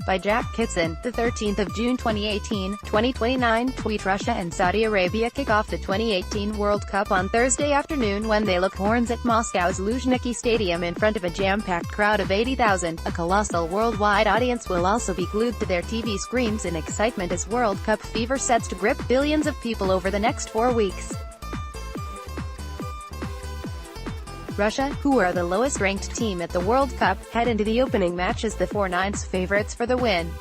by Jack Kitson, the 13th of June 2018, 2029. Tweet: Russia and Saudi Arabia kick off the 2018 World Cup on Thursday afternoon when they lock horns at Moscow's Luzhniki Stadium in front of a jam-packed crowd of 80,000. A colossal worldwide audience will also be glued to their TV screens in excitement as World Cup fever sets to grip billions of people over the next 4 weeks. Russia, who are the lowest-ranked team at the World Cup, head into the opening match as the 4-9 favorites for the win.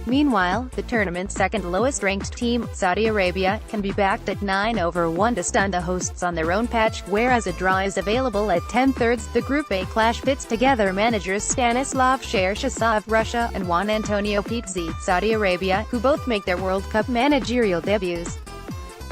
Meanwhile, the tournament's second lowest-ranked team, Saudi Arabia, can be backed at 9-1 to stun the hosts on their own patch, whereas a draw is available at 10/3. The Group A clash pits together managers Stanislav Cherchesov, Russia, and Juan Antonio Pizzi, Saudi Arabia, who both make their World Cup managerial debuts.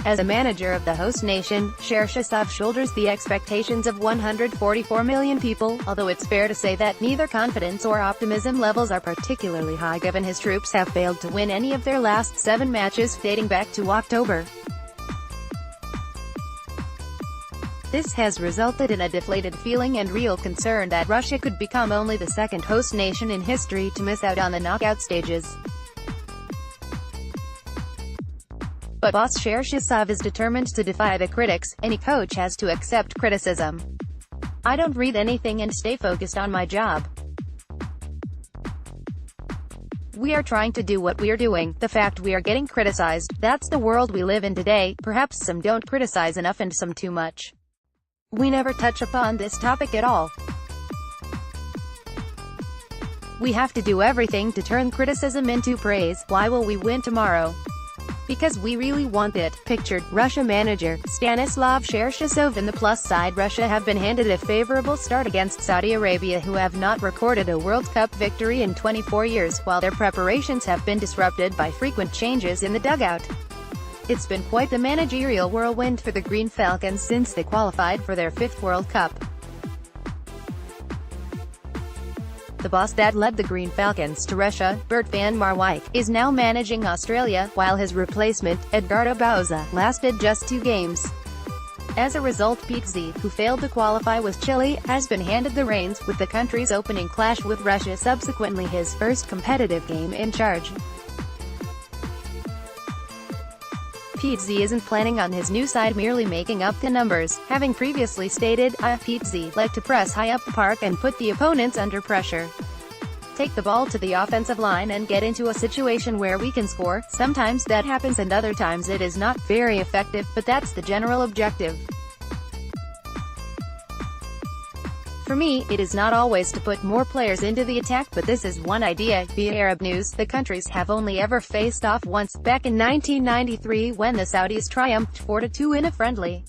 As a manager of the host nation, Cherchesov shoulders the expectations of 144 million people, although it's fair to say that neither confidence or optimism levels are particularly high given his troops have failed to win any of their last 7 matches dating back to October. This has resulted in a deflated feeling and real concern that Russia could become only the second host nation in history to miss out on the knockout stages. But boss Cherchesov is determined to defy the critics. Any coach has to accept criticism. I don't read anything and stay focused on my job. We are trying to do what we are doing. The fact we are getting criticized, that's the world we live in today. Perhaps some don't criticize enough and some too much. We never touch upon this topic at all. We have to do everything to turn criticism into praise. Why will we win tomorrow? Because we really want it. Pictured, Russia manager Stanislav Cherchesov. In the plus side, Russia have been handed a favorable start against Saudi Arabia, who have not recorded a World Cup victory in 24 years, while their preparations have been disrupted by frequent changes in the dugout. It's been quite the managerial whirlwind for the Green Falcons since they qualified for their 5th World Cup. The boss that led the Green Falcons to Russia, Bert van Marwijk, is now managing Australia, while his replacement, Edgardo Bauza, lasted just 2 games. As a result, Pizzi, who failed to qualify with Chile, has been handed the reins, with the country's opening clash with Russia subsequently his first competitive game in charge. Pizzi isn't planning on his new side merely making up the numbers, having previously stated, Pizzi like to press high up the park and put the opponents under pressure. Take the ball to the offensive line and get into a situation where we can score. Sometimes that happens and other times it is not very effective, but that's the general objective. For me, it is not always to put more players into the attack, but this is one idea. Via Arab News, the countries have only ever faced off once, back in 1993 when the Saudis triumphed 4-2 in a friendly.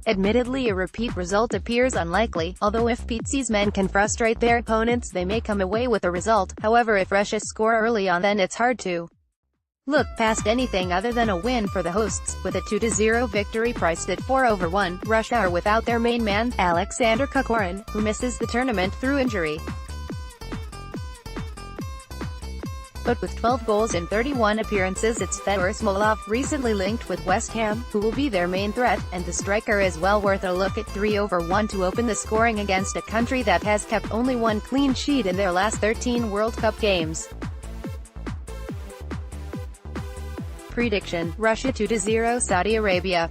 Admittedly, a repeat result appears unlikely, although if Pizzi's men can frustrate their opponents they may come away with a result. However, if Russia score early on, then it's hard to look past anything other than a win for the hosts, with a 2-0 victory priced at 4/1. Russia are without their main man, Alexander Kokorin, who misses the tournament through injury. But with 12 goals in 31 appearances, it's Fedor Smolov, recently linked with West Ham, who will be their main threat, and the striker is well worth a look at 3/1 to open the scoring against a country that has kept only 1 clean sheet in their last 13 World Cup games. Prediction: Russia 2-0 Saudi Arabia.